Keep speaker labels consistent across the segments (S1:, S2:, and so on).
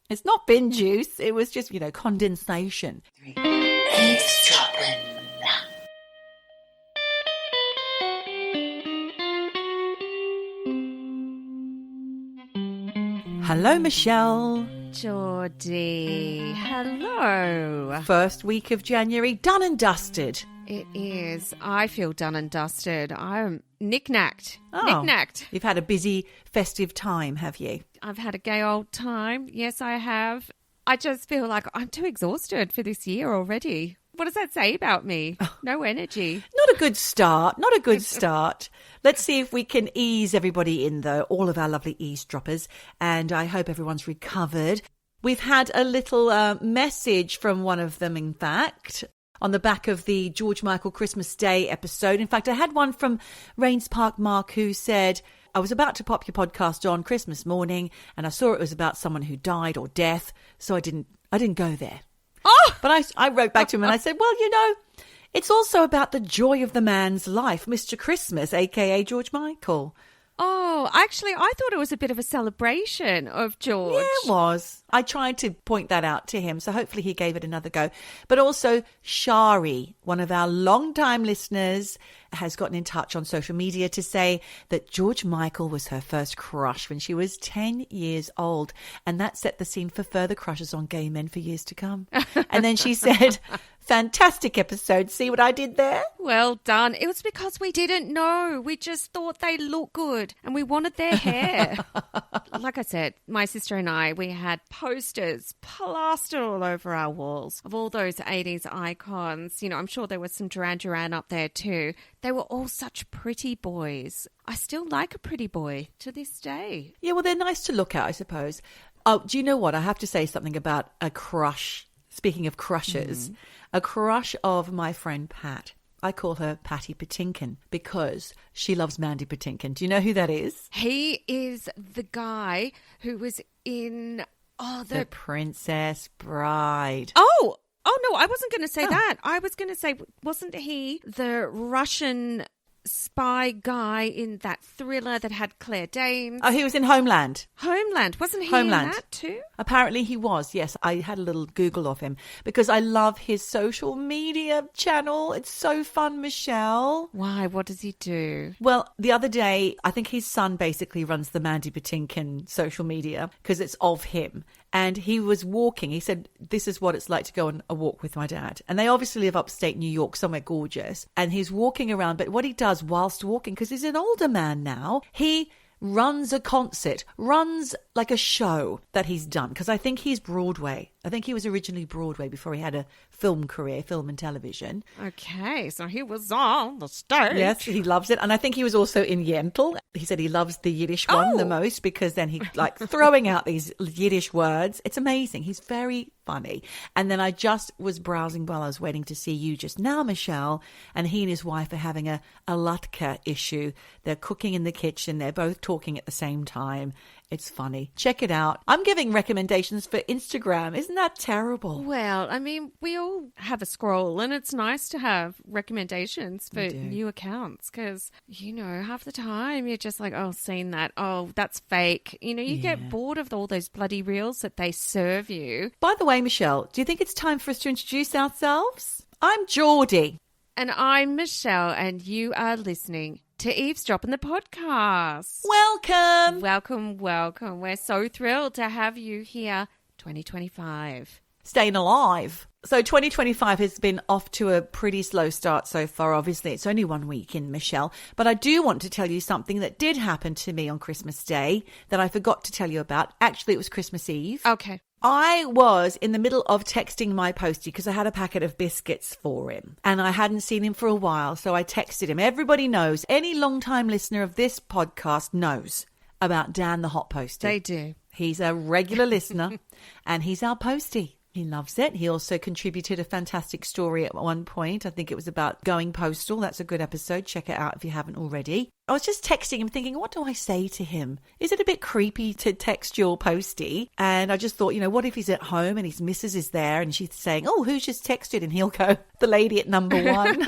S1: It's not bin juice. It was just, condensation.
S2: Eavesdroppin.
S1: Hello, Michelle.
S3: Geordie, hello.
S1: First week of January, done and dusted.
S3: It is. I feel done and dusted. I'm knick-knacked.
S1: Oh,
S3: Knick-knacked.
S1: You've had a busy festive time, have you?
S3: I've had a gay old time. Yes, I have. I just feel like I'm too exhausted for this year already. What does that say about me? No energy.
S1: Not a good start. Not a good start. Let's see if we can ease everybody in, though, all of our lovely eavesdroppers. And I hope everyone's recovered. We've had a little message from one of them, in fact, on the back of the George Michael Christmas Day episode. In fact, I had one from Rains Park Mark who said, I was about to pop your podcast on Christmas morning and I saw it was about someone who died or death, so I didn't go there.
S3: Oh!
S1: But I wrote back to him and I said, well, it's also about the joy of the man's life, Mr. Christmas, a.k.a. George Michael.
S3: Oh, actually, I thought it was a bit of a celebration of George.
S1: Yeah, it was. I tried to point that out to him, so hopefully he gave it another go. But also, Shari, one of our long-time listeners, has gotten in touch on social media to say that George Michael was her first crush when she was 10 years old. And that set the scene for further crushes on gay men for years to come. And then she said, fantastic episode. See what I did there?
S3: Well done. It was because we didn't know. We just thought they looked good and we wanted their hair. Like I said, my sister and I, we had posters plastered all over our walls of all those 80s icons. I'm sure there was some Duran Duran up there too. They were all such pretty boys. I still like a pretty boy to this day.
S1: Yeah, well, they're nice to look at, I suppose. Oh, do you know what? I have to say something about a crush. Speaking of crushes, a crush of my friend Pat. I call her Patty Patinkin because she loves Mandy Patinkin. Do you know who that is?
S3: He is the guy who was in
S1: The Princess Bride.
S3: Oh, no, I wasn't going to say that. I was going to say, wasn't he the Russian spy guy in that thriller that had Claire Danes?
S1: Oh, he was in Homeland.
S3: Homeland. Wasn't he
S1: Homeland.
S3: in that too?
S1: Apparently he was, yes. I had a little Google of him because I love his social media channel. It's so fun, Michelle.
S3: Why? What does he do?
S1: Well, the other day, I think his son basically runs the Mandy Patinkin social media because it's of him. And he was walking. He said, this is what it's like to go on a walk with my dad. And they obviously live upstate New York, somewhere gorgeous. And he's walking around. But what he does whilst walking, because he's an older man now, he runs a concert, runs like a show that he's done. Because I think he's Broadway. I think he was originally Broadway before he had a film career, film and television.
S3: Okay, so he was on the stage.
S1: Yes, he loves it. And I think he was also in Yentl. He said he loves the Yiddish one the most because then he like throwing out these Yiddish words. It's amazing. He's very funny. And then I just was browsing while I was waiting to see you just now, Michelle, and he and his wife are having a latka issue. They're cooking in the kitchen. They're both talking at the same time. It's funny. Check it out. I'm giving recommendations for Instagram. Isn't that terrible?
S3: Well, I mean, we all have a scroll and it's nice to have recommendations for new accounts because, half the time you're just like, oh, seen that. Oh, that's fake. You get bored of all those bloody reels that they serve you.
S1: By the way, Michelle, do you think it's time for us to introduce ourselves? I'm Geordie.
S3: And I'm Michelle and you are listening to Eavesdroppin, the podcast.
S1: Welcome.
S3: We're so thrilled to have you here. 2025.
S1: Staying alive. So 2025 has been off to a pretty slow start so far. Obviously, it's only 1 week in, Michelle. But I do want to tell you something that did happen to me on Christmas Day that I forgot to tell you about. Actually, it was Christmas Eve.
S3: Okay.
S1: I was in the middle of texting my postie because I had a packet of biscuits for him and I hadn't seen him for a while. So I texted him. Everybody knows, any long-time listener of this podcast knows about Dan the Hot Postie.
S3: They do.
S1: He's a regular listener and he's our postie. He loves it. He also contributed a fantastic story at one point. I think it was about going postal. That's a good episode. Check it out if you haven't already. I was just texting him thinking, what do I say to him? Is it a bit creepy to text your postie? And I just thought, what if he's at home and his missus is there and she's saying, oh, who's just texted? And he'll go, the lady at number 1.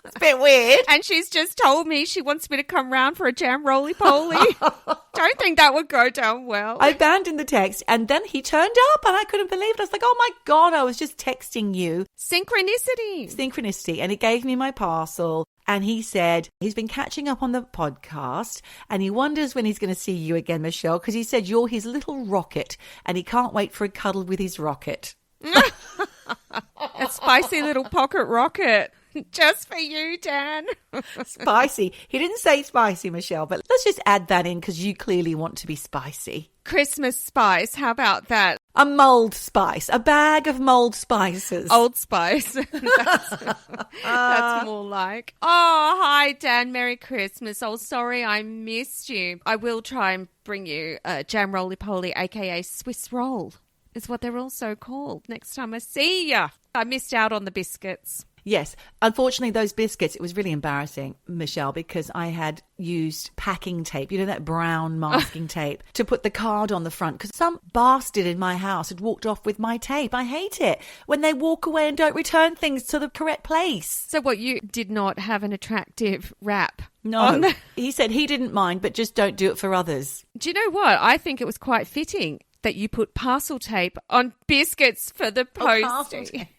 S1: It's a bit weird.
S3: And she's just told me she wants me to come round for a jam roly-poly. Don't think that would go down well.
S1: I abandoned the text and then he turned up and I couldn't believe it. I was like, oh my God, I was just texting you. Synchronicity. And he gave me my parcel and he said he's been catching up on the podcast and he wonders when he's going to see you again, Michelle, because he said you're his little rocket and he can't wait for a cuddle with his rocket.
S3: A spicy little pocket rocket. Just for you, Dan.
S1: Spicy. He didn't say spicy, Michelle, but let's just add that in because you clearly want to be spicy.
S3: Christmas spice. How about that?
S1: A mulled spice. A bag of mulled spices.
S3: Old Spice. That's more like. Oh, hi, Dan. Merry Christmas. Oh, sorry I missed you. I will try and bring you a jam roly-poly, a.k.a. Swiss roll, is what they're also called, next time I see ya. I missed out on the biscuits.
S1: Yes. Unfortunately, those biscuits, it was really embarrassing, Michelle, because I had used packing tape, you know, that brown masking tape, to put the card on the front because some bastard in my house had walked off with my tape. I hate it when they walk away and don't return things to the correct place.
S3: So what, you did not have an attractive wrap?
S1: No. He said he didn't mind, but just don't do it for others.
S3: Do you know what? I think it was quite fitting that you put parcel tape on biscuits for the postie.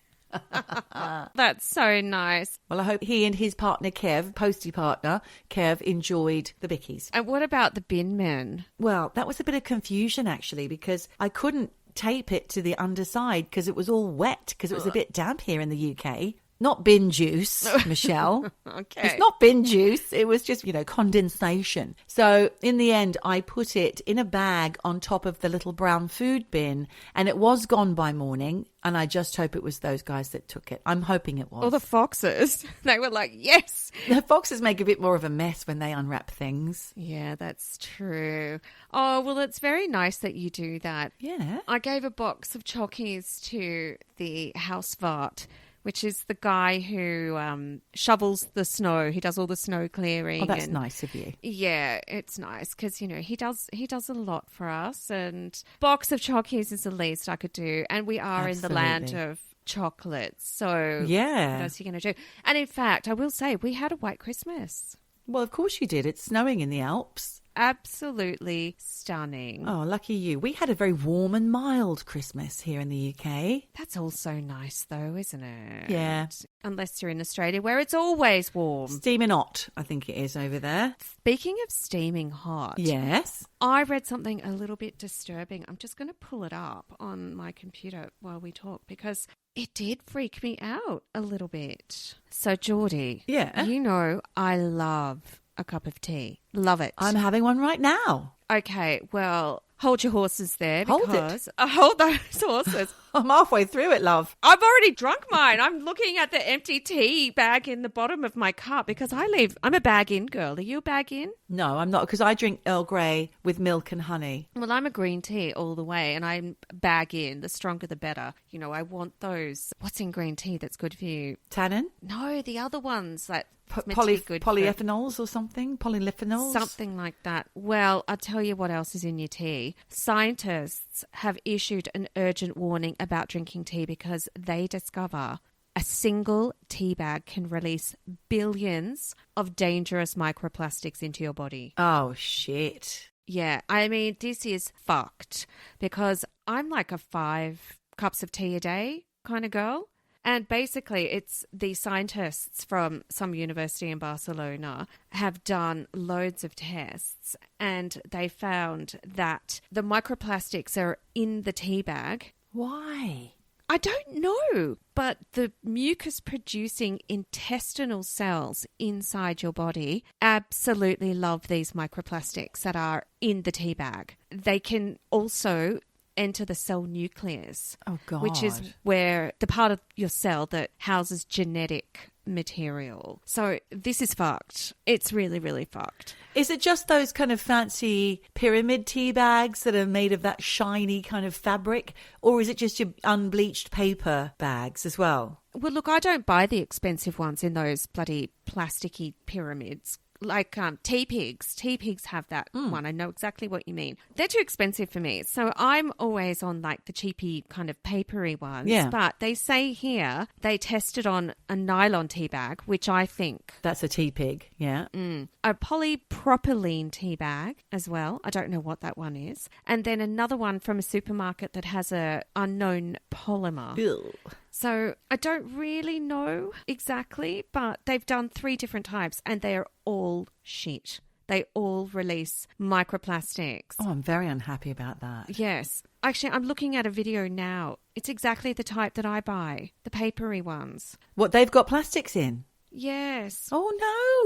S3: That's so nice.
S1: Well, I hope he and his partner Kev, postie partner Kev, enjoyed the bickies.
S3: And what about the bin men?
S1: Well, that was a bit of confusion actually because I couldn't tape it to the underside because it was all wet because it was a bit damp here in the UK. Not bin juice, Michelle.
S3: Okay.
S1: It's not bin juice. It was just, condensation. So in the end, I put it in a bag on top of the little brown food bin and it was gone by morning. And I just hope it was those guys that took it. I'm hoping it was.
S3: Or the foxes. They were like, yes.
S1: The foxes make a bit more of a mess when they unwrap things.
S3: Yeah, that's true. Oh, well, it's very nice that you do that.
S1: Yeah.
S3: I gave a box of chockies to the Hauswart, which is the guy who shovels the snow. He does all the snow clearing.
S1: Oh, that's nice of you.
S3: Yeah, it's nice because, he does a lot for us. And box of chockies is the least I could do. And we are in the land of chocolates. So
S1: yeah,
S3: what else are you going to do? And in fact, I will say we had a white Christmas.
S1: Well, of course you did. It's snowing in the Alps.
S3: Absolutely stunning.
S1: Oh, lucky you. We had a very warm and mild Christmas here in the UK.
S3: That's also nice though, isn't it?
S1: Yeah.
S3: Unless you're in Australia where it's always warm.
S1: Steaming hot, I think it is over there.
S3: Speaking of steaming hot.
S1: Yes.
S3: I read something a little bit disturbing. I'm just going to pull it up on my computer while we talk because it did freak me out a little bit. So, Geordie.
S1: Yeah.
S3: I love a cup of tea. Love it.
S1: I'm having one right now.
S3: Okay, well, hold your horses there.
S1: Hold
S3: because hold those horses.
S1: I'm halfway through it, love.
S3: I've already drunk mine. I'm looking at the empty tea bag in the bottom of my cup because I'm a bag-in girl. Are you a bag-in?
S1: No, I'm not because I drink Earl Grey with milk and honey.
S3: Well, I'm a green tea all the way and I'm bag-in. The stronger the better. I want those. What's in green tea that's good for you?
S1: Tannin?
S3: No, the other ones that good
S1: polyethanols or something? Polyphenols?
S3: Something like that. Well, I'll tell you what else is in your tea. Scientists have issued an urgent warning about drinking tea because they discover a single tea bag can release billions of dangerous microplastics into your body.
S1: Oh, shit.
S3: Yeah, I mean, this is fucked because I'm like a 5 cups of tea a day kind of girl. And basically, it's the scientists from some university in Barcelona have done loads of tests and they found that the microplastics are in the tea bag.
S1: Why?
S3: I don't know, but the mucus-producing intestinal cells inside your body absolutely love these microplastics that are in the tea bag. They can also enter the cell nucleus.
S1: Oh, God.
S3: Which is where the part of your cell that houses genetic material. So this is fucked. It's really, really fucked.
S1: Is it just those kind of fancy pyramid tea bags that are made of that shiny kind of fabric? Or is it just your unbleached paper bags as well?
S3: Well, look, I don't buy the expensive ones in those bloody plasticky pyramids. like tea pigs. Tea pigs have that one. I know exactly what you mean. They're too expensive for me. So I'm always on like the cheapy kind of papery ones.
S1: Yeah.
S3: But they say here they tested on a nylon tea bag, which I think...
S1: That's a tea pig, yeah.
S3: A polypropylene tea bag as well. I don't know what that one is. And then another one from a supermarket that has a unknown polymer.
S1: Ew.
S3: So I don't really know exactly, but they've done 3 different types and they're all shit. They all release microplastics.
S1: Oh, I'm very unhappy about that.
S3: Yes. Actually, I'm looking at a video now. It's exactly the type that I buy, the papery ones.
S1: What, they've got plastics in?
S3: Yes.
S1: Oh,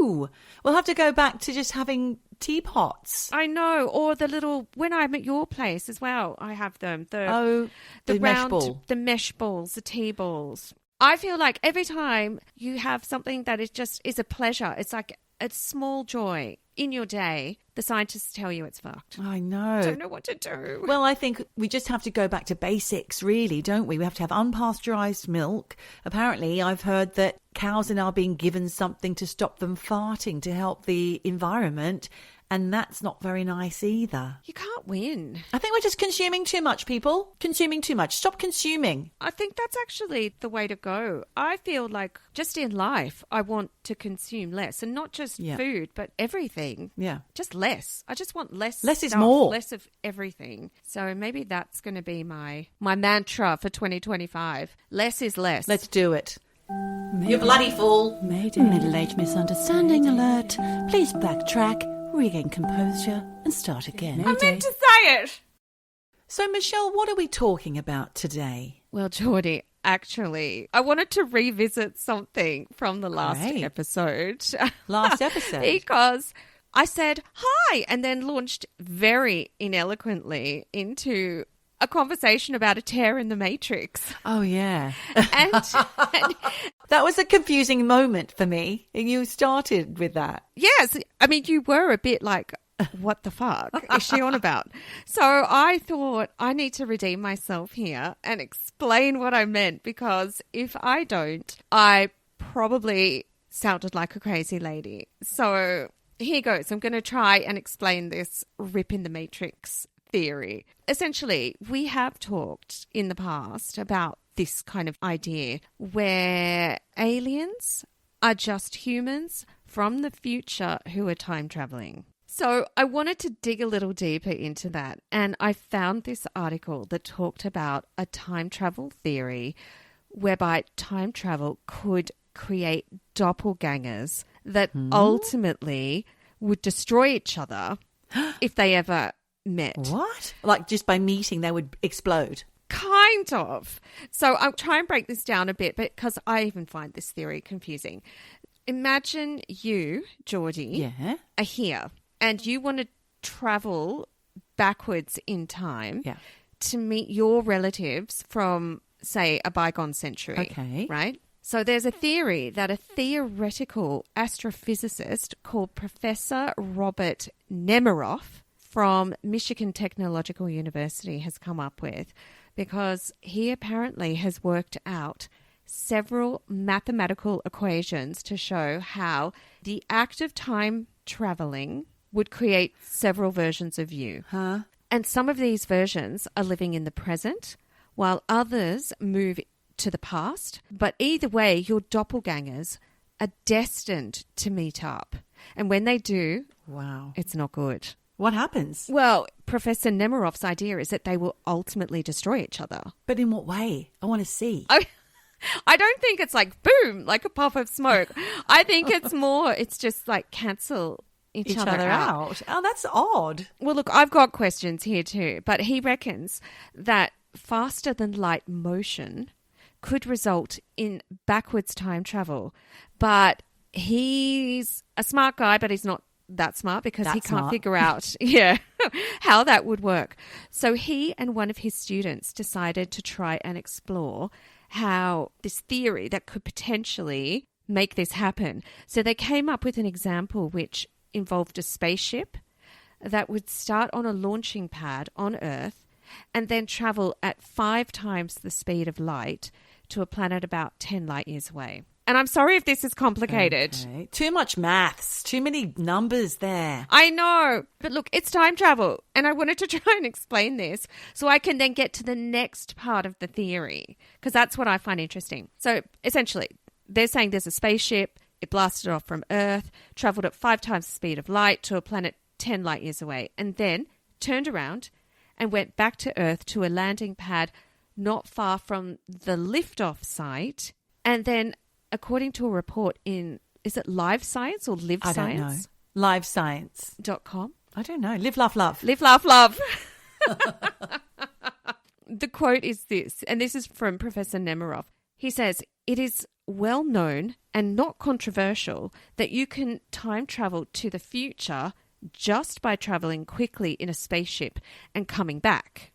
S1: no. We'll have to go back to just having teapots.
S3: I know. Or the little, when I'm at your place as well, I have them.
S1: The
S3: round,
S1: mesh ball.
S3: The mesh balls, the tea balls. I feel like every time you have something that is a pleasure, it's like a small joy in your day, the scientists tell you it's fucked.
S1: I know.
S3: Don't know what to do.
S1: Well, I think we just have to go back to basics, really, don't we? We have to have unpasteurized milk. Apparently, I've heard that cows are now being given something to stop them farting to help the environment. And that's not very nice either.
S3: You can't win.
S1: I think we're just consuming too much, people. Consuming too much. Stop consuming.
S3: I think that's actually the way to go. I feel like just in life, I want to consume less. And not just food, but everything.
S1: Yeah.
S3: Just less. I just want less
S1: Less is
S3: stuff,
S1: more.
S3: less of everything. So maybe that's going to be my mantra for 2025. Less is less.
S1: Let's do it. You bloody fool.
S4: Middle-aged misunderstanding alert. Please backtrack, regain composure, and start again.
S3: I meant to say it.
S1: So, Michelle, what are we talking about today?
S3: Well, Geordie, actually, I wanted to revisit something from the last episode.
S1: Last episode?
S3: Because I said hi and then launched very ineloquently into a conversation about a tear in the matrix.
S1: Oh, yeah.
S3: And
S1: that was a confusing moment for me. And you started with that.
S3: yes, I mean, you were a bit like, what the fuck is she on about? So I thought I need to redeem myself here and explain what I meant, because if I don't, I probably sounded like a crazy lady. So here goes. I'm going to try and explain this rip in the matrix theory. Essentially, we have talked in the past about this kind of idea where aliens are just humans from the future who are time traveling. So I wanted to dig a little deeper into that, and I found this article that talked about a time travel theory whereby time travel could create doppelgangers that ultimately would destroy each other if they ever met.
S1: What? Like just by meeting, they would explode?
S3: Kind of. So I'll try and break this down a bit because I even find this theory confusing. Imagine you, Geordie, are here and you want to travel backwards in time to meet your relatives from, say, a bygone century.
S1: Okay.
S3: Right? So there's a theory that a theoretical astrophysicist called Professor Robert Nemiroff from Michigan Technological University has come up with, because he apparently has worked out several mathematical equations to show how the act of time traveling would create several versions of you. And some of these versions are living in the present, while others move to the past. But either way, your doppelgangers are destined to meet up. And when they do, it's not good.
S1: What happens?
S3: Well, Professor Nemiroff's idea is that they will ultimately destroy each other.
S1: But in what way? I want to see.
S3: I don't think it's like boom, like a puff of smoke. I think it's just like cancel each other out.
S1: Oh, that's odd.
S3: Well, look, I've got questions here too, but he reckons that faster than light motion could result in backwards time travel. But he's a smart guy, but he's not that smart because he can't figure out how that would work. So he and one of his students decided to try and explore how this theory that could potentially make this happen. So they came up with an example which involved a spaceship that would start on a launching pad on Earth and then travel at 5 times the speed of light to a planet about 10 light years away. And I'm sorry if this is complicated.
S1: Okay. Too much maths, too many numbers there.
S3: I know. But look, it's time travel. And I wanted to try and explain this so I can then get to the next part of the theory, because that's what I find interesting. So essentially, they're saying there's a spaceship. It blasted off from Earth, travelled at 5 times the speed of light to a planet 10 light years away, and then turned around and went back to Earth to a landing pad not far from the liftoff site. And then, according to a report in, is it Live Science or Live Science?
S1: I don't know. Livescience.com. I don't know. Live, laugh, love.
S3: Live, laugh, love. The quote is this, and this is from Professor Nemiroff. He says, "It is well known and not controversial that you can time travel to the future just by traveling quickly in a spaceship and coming back.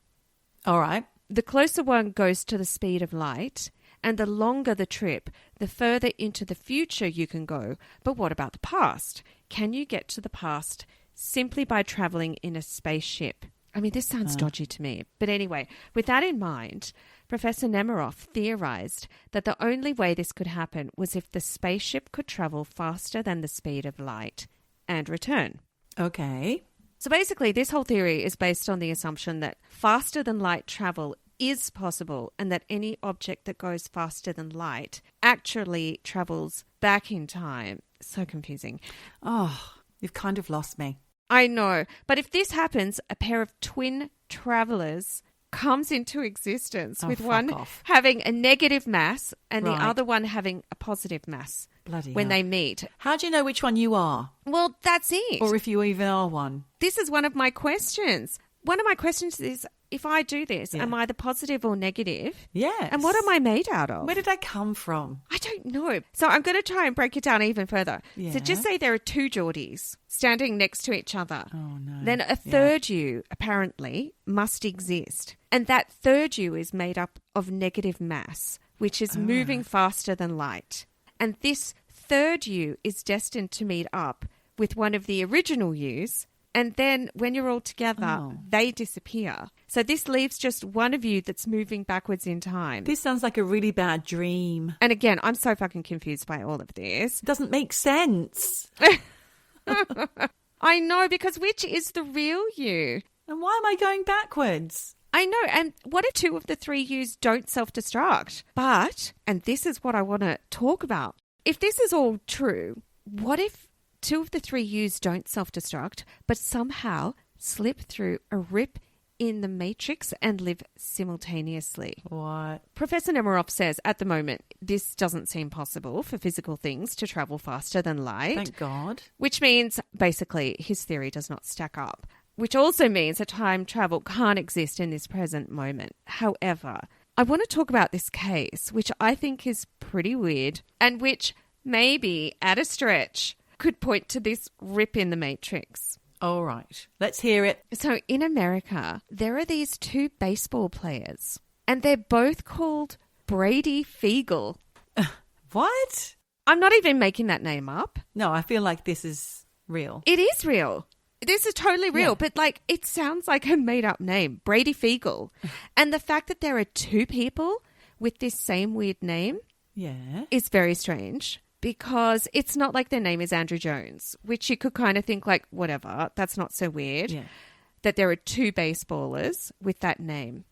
S1: All right.
S3: The closer one goes to the speed of light, and the longer the trip, the further into the future you can go. But what about the past? Can you get to the past simply by traveling in a spaceship?" I mean, this sounds dodgy to me. But anyway, with that in mind, Professor Nemiroff theorized that the only way this could happen was if the spaceship could travel faster than the speed of light and return.
S1: Okay.
S3: So basically, this whole theory is based on the assumption that faster than light travel is possible and that any object that goes faster than light actually travels back in time. So confusing.
S1: Oh, you've kind of lost me.
S3: I know. But if this happens, a pair of twin travelers comes into existence with one having a negative mass and the other one having a positive mass.
S1: Bloody
S3: when
S1: hell.
S3: they meet.
S1: How do you know which one you are?
S3: Well, that's it.
S1: Or if you even are one?
S3: This is one of my questions. One of my questions is, if I do this, am I the positive or negative?
S1: Yes.
S3: And what am I made out of?
S1: Where did I come from?
S3: I don't know. So I'm going to try and break it down even further.
S1: Yeah.
S3: So just say there are 2 Geordies standing next to each other.
S1: Oh, no.
S3: Then a third you, apparently, must exist. And that third you is made up of negative mass, which is moving faster than light. And this third you is destined to meet up with one of the original yous. And then when you're all together, they disappear. So this leaves just one of you that's moving backwards in time.
S1: This sounds like a really bad dream.
S3: And again, I'm so fucking confused by all of this.
S1: It doesn't make sense.
S3: I know, because which is the real you?
S1: And why am I going backwards?
S3: I know. And what if 2 of the 3 yous don't self-destruct? But, and this is what I want to talk about, if this is all true, what if 2 of the 3 yous don't self-destruct, but somehow slip through a rip in the matrix and live simultaneously?
S1: What?
S3: Professor Nemiroff says at the moment, this doesn't seem possible for physical things to travel faster than light.
S1: Thank God.
S3: Which means, basically, his theory does not stack up. Which also means that time travel can't exist in this present moment. However, I want to talk about this case, which I think is pretty weird and which maybe, at a stretch, could point to this rip in the matrix.
S1: All right. Let's hear it.
S3: So in America, there are these 2 baseball players, and they're both called Brady Fiegel.
S1: What?
S3: I'm not even making that name up.
S1: No, I feel like this is real.
S3: It is real. This is totally real, but like it sounds like a made-up name, Brady Fiegel. And the fact that there are 2 people with this same weird name is very strange. Because it's not like their name is Andrew Jones, which you could kind of think like, whatever, that's not so weird.
S1: Yeah.
S3: That there are 2 baseballers with that name.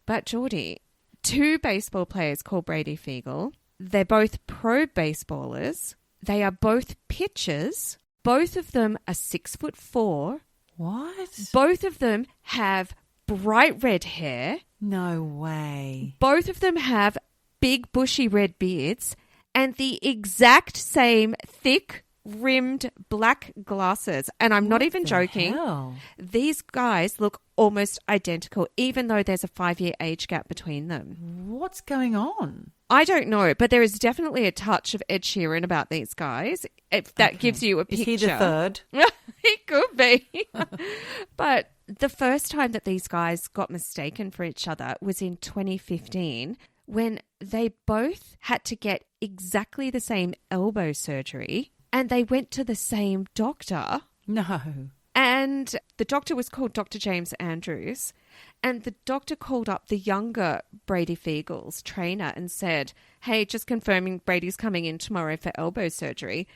S3: But Geordie, 2 baseball players called Brady Fiegel. They're both pro baseballers. They are both pitchers. Both of them are 6'4".
S1: What?
S3: Both of them have bright red hair.
S1: No way.
S3: Both of them have big bushy red beards. And the exact same thick rimmed black glasses. And I'm not even joking.
S1: Hell?
S3: These guys look almost identical, even though there's a 5-year age gap between them.
S1: What's going on?
S3: I don't know, but there is definitely a touch of Ed Sheeran about these guys. If that gives you a picture.
S1: Is he the third?
S3: He could be. But the first time that these guys got mistaken for each other was in 2015, when they both had to get exactly the same elbow surgery and they went to the same doctor.
S1: No.
S3: And the doctor was called Dr. James Andrews, and the doctor called up the younger Brady Fiegel's trainer and said, hey, just confirming Brady's coming in tomorrow for elbow surgery.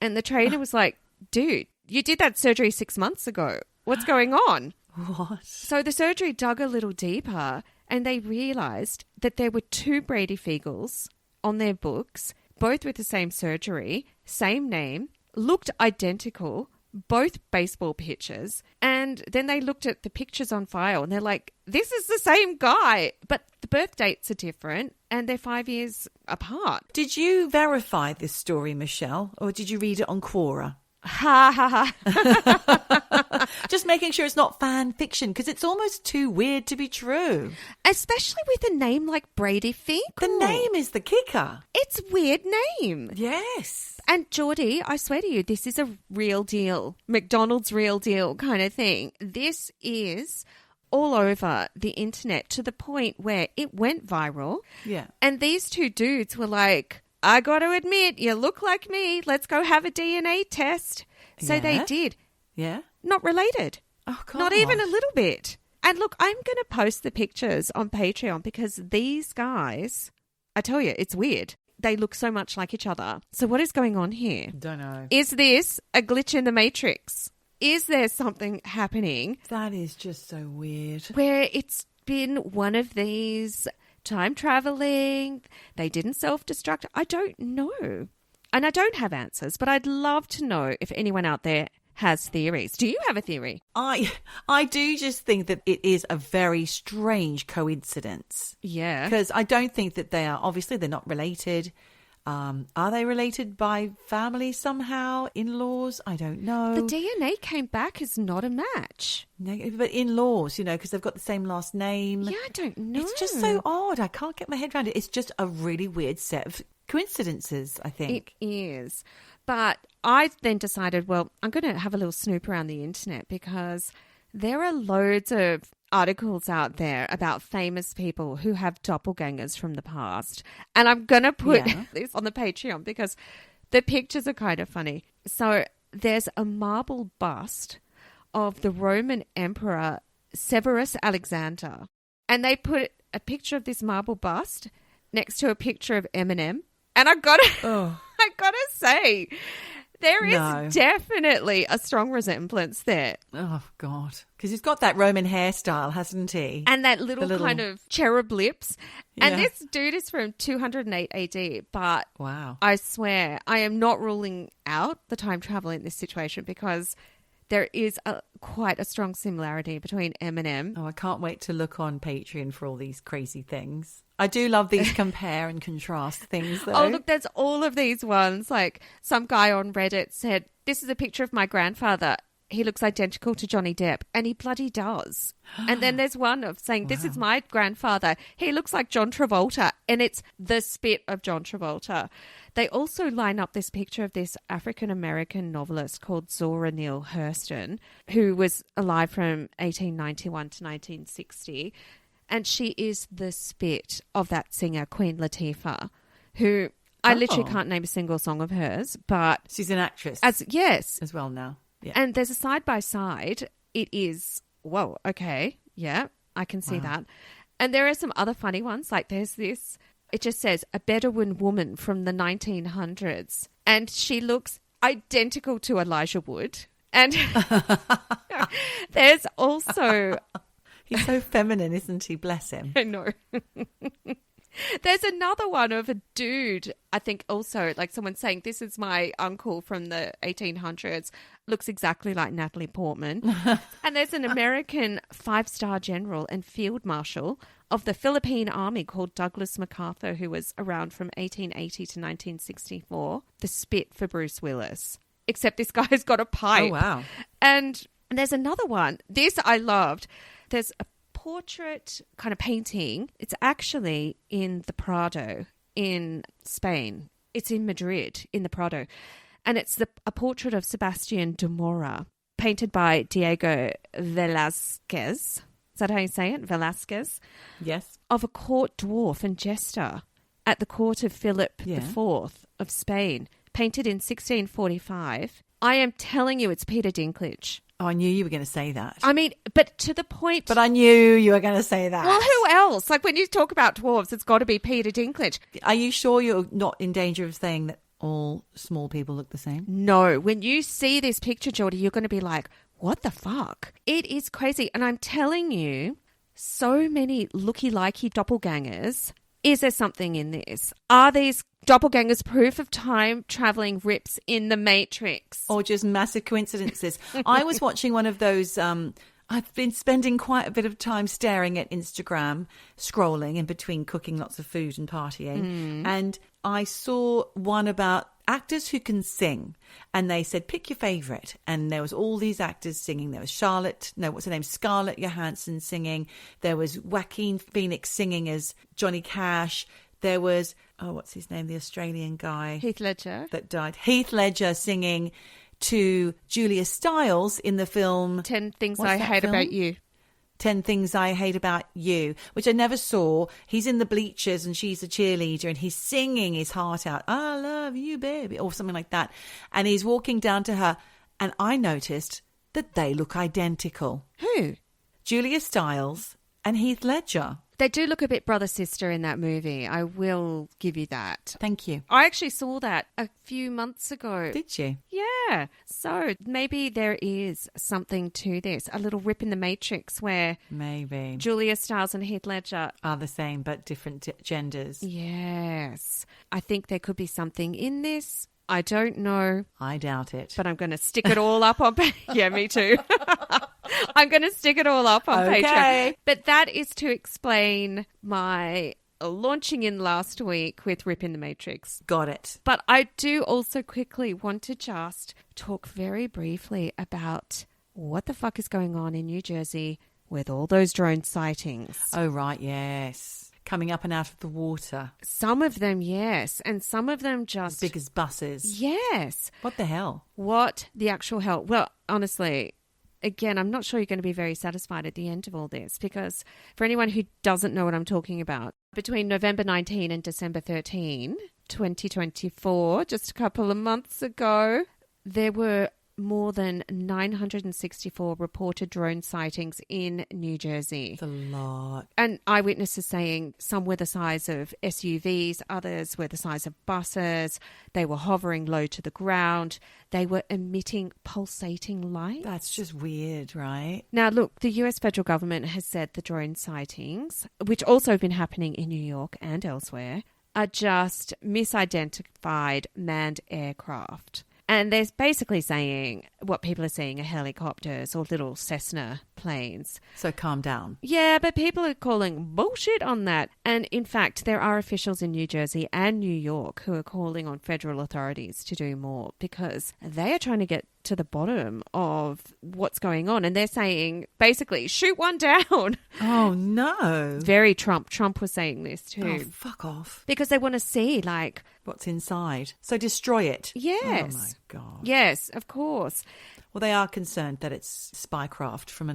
S3: And the trainer was like, dude, you did that surgery 6 months ago. What's going on?
S1: What?
S3: So the surgery dug a little deeper and they realised that there were 2 Brady Fiegels on their books, both with the same surgery, same name, looked identical, both baseball pitchers. And then they looked at the pictures on file and they're like, this is the same guy, but the birth dates are different and they're 5 years apart.
S1: Did you verify this story, Michelle, or did you read it on Quora?
S3: Ha ha ha.
S1: Just making sure it's not fan fiction because it's almost too weird to be true.
S3: Especially with a name like Brady Fiegel.
S1: The name is the kicker.
S3: It's a weird name.
S1: Yes.
S3: And Geordie, I swear to you, this is a real deal. McDonald's real deal kind of thing. This is all over the internet to the point where it went viral.
S1: Yeah.
S3: And these 2 dudes were like, I got to admit, you look like me. Let's go have a DNA test. So they did.
S1: Yeah.
S3: Not related.
S1: Oh, God.
S3: Not even a little bit. And look, I'm going to post the pictures on Patreon because these guys, I tell you, it's weird. They look so much like each other. So what is going on here?
S1: Don't know.
S3: Is this a glitch in the Matrix? Is there something happening
S1: That is just so weird.
S3: where it's been one of these time traveling, they didn't self-destruct? I don't know. And I don't have answers, but I'd love to know if anyone out there has theories. Do you have a theory?
S1: I do just think that it is a very strange coincidence.
S3: Yeah.
S1: Because I don't think that they are, obviously they're not related. Are they related by family somehow? In-laws? I don't know.
S3: The DNA came back as not a match.
S1: But in-laws, because they've got the same last name.
S3: Yeah, I don't know.
S1: It's just so odd. I can't get my head around it. It's just a really weird set of coincidences, I think.
S3: It is. But I then decided, well, I'm going to have a little snoop around the internet because there are loads of articles out there about famous people who have doppelgängers from the past. And I'm going to put this on the Patreon because the pictures are kind of funny. So there's a marble bust of the Roman Emperor Severus Alexander. And they put a picture of this marble bust next to a picture of Eminem. And I gotta say, there is definitely a strong resemblance there.
S1: Oh, God. Because he's got that Roman hairstyle, hasn't he?
S3: And that little kind of cherub lips.
S1: Yeah.
S3: And this dude is from 208 AD. But
S1: wow.
S3: I swear, I am not ruling out the time travel in this situation because there is quite a strong similarity between Eminem.
S1: Oh, I can't wait to look on Patreon for all these crazy things. I do love these compare and contrast things, though.
S3: Oh, look, there's all of these ones. Like some guy on Reddit said, this is a picture of my grandfather. He looks identical to Johnny Depp. And he bloody does. And then there's one of saying, this is my grandfather. He looks like John Travolta. And it's the spit of John Travolta. They also line up this picture of this African-American novelist called Zora Neale Hurston, who was alive from 1891 to 1960. And she is the spit of that singer, Queen Latifah, who I literally can't name a single song of hers, but...
S1: She's an actress.
S3: Yes.
S1: As well now. Yeah.
S3: And there's a side-by-side. It is, whoa, okay, yeah, I can see that. And there are some other funny ones, like there's this, it just says, a Bedouin woman from the 1900s. And she looks identical to Elijah Wood. And there's also...
S1: He's so feminine, isn't he? Bless him.
S3: I know. There's another one of a dude, I think also, like someone saying, this is my uncle from the 1800s, looks exactly like Natalie Portman. And there's an American 5-star general and field marshal of the Philippine Army called Douglas MacArthur, who was around from 1880 to 1964, the spit for Bruce Willis. Except this guy's got a pipe.
S1: Oh, wow.
S3: And there's another one. This I loved. There's a portrait kind of painting. It's actually in the Prado in Spain. It's in Madrid in the Prado. And it's a portrait of Sebastian de Mora, painted by Diego Velázquez. Is that how you say it? Velázquez?
S1: Yes.
S3: Of a court dwarf and jester at the court of Philip IV of Spain, painted in 1645. I am telling you, it's Peter Dinklage.
S1: Oh, I knew you were going to say that.
S3: I mean, but to the point.
S1: But I knew you were going to say that.
S3: Well, who else? Like when you talk about dwarves, it's got to be Peter Dinklage.
S1: Are you sure you're not in danger of saying that all small people look the same?
S3: No. When you see this picture, Geordie, you're going to be like, what the fuck? It is crazy. And I'm telling you, so many looky-likey doppelgangers. Is there something in this? Are these doppelgangers proof of time-traveling rips in the Matrix?
S1: Or just massive coincidences? I was watching one of those... I've been spending quite a bit of time staring at Instagram, scrolling in between cooking lots of food and partying. And I saw one about actors who can sing. And they said, pick your favourite. And there was all these actors singing. There was Scarlett Johansson singing. There was Joaquin Phoenix singing as Johnny Cash. There was, what's his name? The Australian guy.
S3: Heath Ledger.
S1: That died. Heath Ledger singing to Julia Stiles in the film
S3: 10 Things I Hate About You.
S1: 10 Things I Hate About You, which I never saw. He's in the bleachers and she's a cheerleader and he's singing his heart out. I love you, baby, or something like that. And he's walking down to her and I noticed that they look identical.
S3: Who?
S1: Julia Stiles and Heath Ledger.
S3: They do look a bit brother-sister in that movie. I will give you that.
S1: Thank you.
S3: I actually saw that a few months ago.
S1: Did you?
S3: Yeah. So maybe there is something to this. A little rip in the Matrix where
S1: maybe
S3: Julia Stiles and Heath Ledger
S1: are the same but different genders.
S3: Yes. I think there could be something in this. I don't know.
S1: I doubt it.
S3: But I'm going to stick it all up on... Yeah, me too. I'm going to stick it all up on Patreon. But that is to explain my launching in last week with Rip in the Matrix.
S1: Got it.
S3: But I do also quickly want to just talk very briefly about what the fuck is going on in New Jersey with all those drone sightings.
S1: Oh, right, yes. Coming up and out of the water.
S3: Some of them, yes. And some of them just...
S1: As big as buses.
S3: Yes.
S1: What the hell?
S3: What the actual hell? Well, honestly... Again, I'm not sure you're going to be very satisfied at the end of all this because for anyone who doesn't know what I'm talking about, between November 19 and December 13, 2024, just a couple of months ago, there were more than 964 reported drone sightings in New Jersey.
S1: It's a lot.
S3: And eyewitnesses saying some were the size of SUVs, others were the size of buses. They were hovering low to the ground. They were emitting pulsating light.
S1: That's just weird, right?
S3: Now, look, the US federal government has said the drone sightings, which also have been happening in New York and elsewhere, are just misidentified manned aircraft. And they're basically saying what people are seeing are helicopters or little Cessna planes.
S1: So calm down.
S3: Yeah, but people are calling bullshit on that. And in fact, there are officials in New Jersey and New York who are calling on federal authorities to do more because they are trying to get to the bottom of what's going on. And they're saying, basically, shoot one down.
S1: Oh, no.
S3: Very Trump. Trump was saying this too.
S1: Oh, fuck off.
S3: Because they want to see, like...
S1: what's inside. So destroy it.
S3: Yes.
S1: Oh, my God.
S3: Yes, of course.
S1: Well, they are concerned that it's spycraft from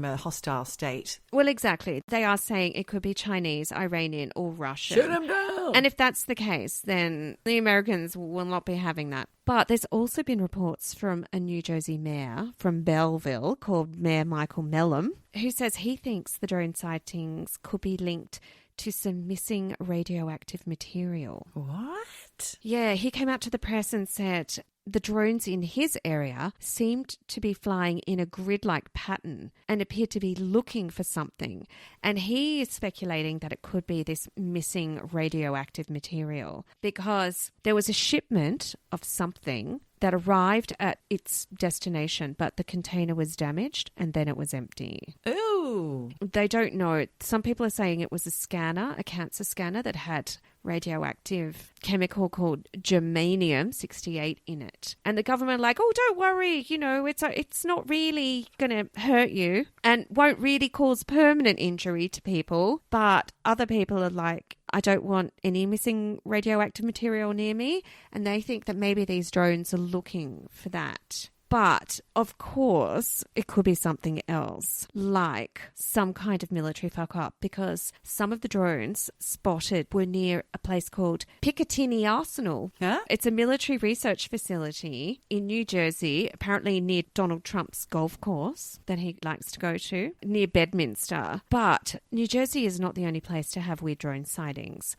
S1: a hostile state.
S3: Well, exactly. They are saying it could be Chinese, Iranian or Russian.
S1: Shoot them down.
S3: And if that's the case, then the Americans will not be having that. But there's also been reports from a New Jersey mayor from Belleville called Mayor Michael Mellom, who says he thinks the drone sightings could be linked to some missing radioactive material.
S1: What?
S3: Yeah, he came out to the press and said the drones in his area seemed to be flying in a grid-like pattern and appeared to be looking for something. And he is speculating that it could be this missing radioactive material because there was a shipment of something that arrived at its destination, but the container was damaged and then it was empty.
S1: Ooh.
S3: They don't know. Some people are saying it was a scanner, a cancer scanner that had radioactive chemical called germanium-68 in it. And the government are like, oh, don't worry, it's not really going to hurt you and won't really cause permanent injury to people. But other people are like, I don't want any missing radioactive material near me. And they think that maybe these drones are looking for that. But, of course, it could be something else, like some kind of military fuck-up, because some of the drones spotted were near a place called Picatinny Arsenal.
S1: Huh?
S3: It's a military research facility in New Jersey, apparently near Donald Trump's golf course that he likes to go to, near Bedminster. But New Jersey is not the only place to have weird drone sightings.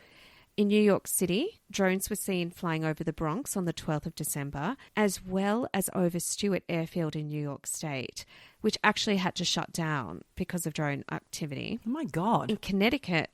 S3: In New York City, drones were seen flying over the Bronx on the 12th of December, as well as over Stewart Airfield in New York State, which actually had to shut down because of drone activity.
S1: Oh, my God.
S3: In Connecticut,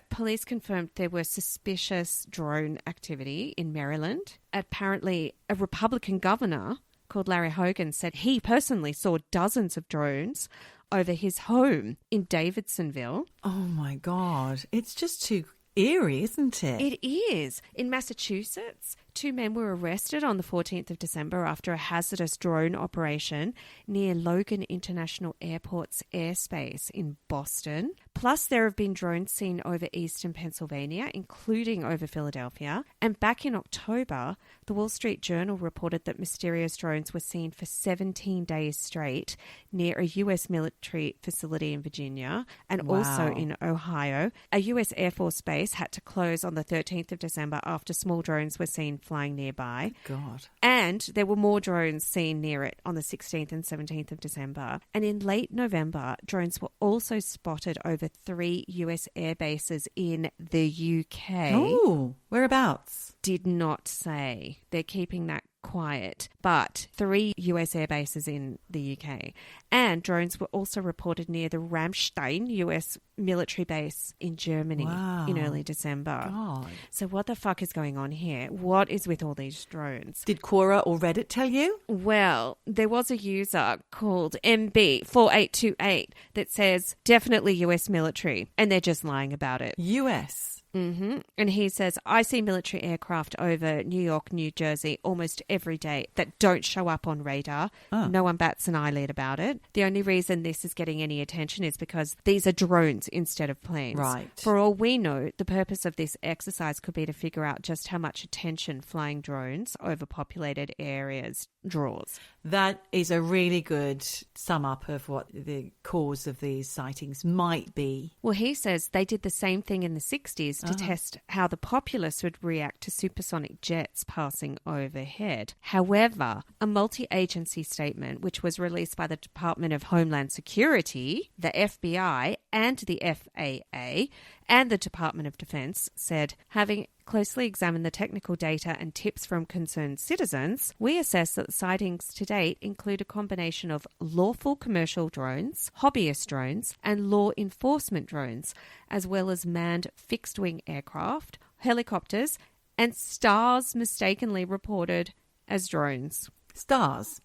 S3: police confirmed there were suspicious drone activity in Maryland. Apparently, a Republican governor called Larry Hogan said he personally saw dozens of drones over his home in Davidsonville.
S1: Oh, my God. It's just too eerie, isn't it?
S3: It is. In Massachusetts, 2 men were arrested on the 14th of December after a hazardous drone operation near Logan International Airport's airspace in Boston. Plus, there have been drones seen over eastern Pennsylvania, including over Philadelphia. And back in October, the Wall Street Journal reported that mysterious drones were seen for 17 days straight near a U.S. military facility in Virginia and also in Ohio. A U.S. Air Force base had to close on the 13th of December after small drones were seen flying nearby.
S1: God.
S3: And there were more drones seen near it on the 16th and 17th of December. And in late November, drones were also spotted over 3 US air bases in the UK.
S1: Oh, whereabouts?
S3: Did not say. They're keeping that quiet, but 3 US air bases in the UK. And drones were also reported near the Ramstein US military base in Germany in early December.
S1: God.
S3: So what the fuck is going on here? What is with all these drones?
S1: Did Quora or Reddit tell you?
S3: Well, there was a user called MB4828 that says definitely US military, and they're just lying about it.
S1: US.
S3: Mm-hmm. And he says, I see military aircraft over New York, New Jersey almost every day that don't show up on radar.
S1: Oh.
S3: No one bats an eyelid about it. The only reason this is getting any attention is because these are drones instead of planes.
S1: Right.
S3: For all we know, the purpose of this exercise could be to figure out just how much attention flying drones over populated areas draws.
S1: That is a really good sum up of what the cause of these sightings might be.
S3: Well, he says they did the same thing in the 60s to test how the populace would react to supersonic jets passing overhead. However, a multi-agency statement, which was released by the Department of Homeland Security, the FBI, and the FAA, and the Department of Defense, said, having closely examined the technical data and tips from concerned citizens, we assess that the sightings to date include a combination of lawful commercial drones, hobbyist drones, and law enforcement drones, as well as manned fixed-wing aircraft, helicopters, and stars mistakenly reported as drones.
S1: Stars.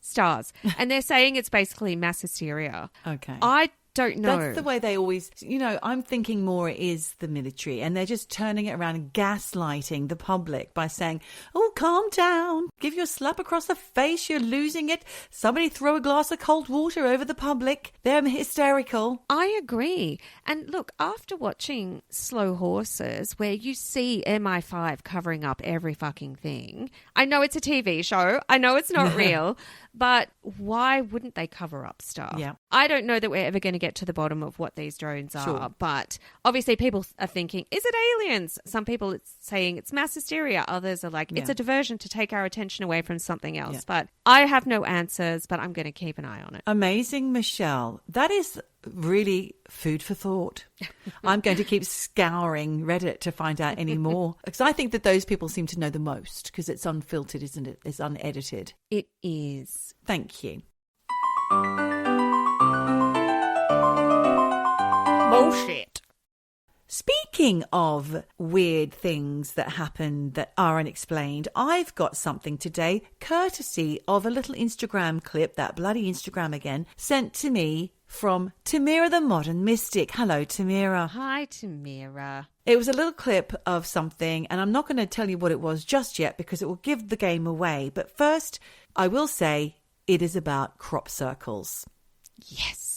S3: And they're saying it's basically mass hysteria.
S1: Okay.
S3: I don't know.
S1: That's the way they always, I'm thinking more it is the military, and they're just turning it around and gaslighting the public by saying, oh, calm down, give you a slap across the face, you're losing it. Somebody throw a glass of cold water over the public. They're hysterical.
S3: I agree. And look, after watching Slow Horses, where you see MI5 covering up every fucking thing, I know it's a TV show, I know it's not real, but why wouldn't they cover up stuff?
S1: Yeah.
S3: I don't know that we're ever going to get to the bottom of what these drones are,
S1: Sure.
S3: but obviously people are thinking, is it aliens? Some people are saying it's mass hysteria. Others are like, it's a diversion to take our attention away from something else.
S1: Yeah.
S3: But I have no answers, but I'm going to keep an eye on it.
S1: Amazing, Michelle. That is really food for thought. I'm going to keep scouring Reddit to find out any more, because I think that those people seem to know the most, because it's unfiltered, isn't it? It's unedited.
S3: It is.
S1: Thank you.
S3: Bullshit.
S1: Speaking of weird things that happen that are unexplained, I've got something today courtesy of a little Instagram clip, that bloody Instagram again, sent to me from Tamira the Modern Mystic. Hello, Tamira.
S3: Hi, Tamira.
S1: It was a little clip of something, and I'm not going to tell you what it was just yet because it will give the game away. But first, I will say it is about crop circles.
S3: Yes.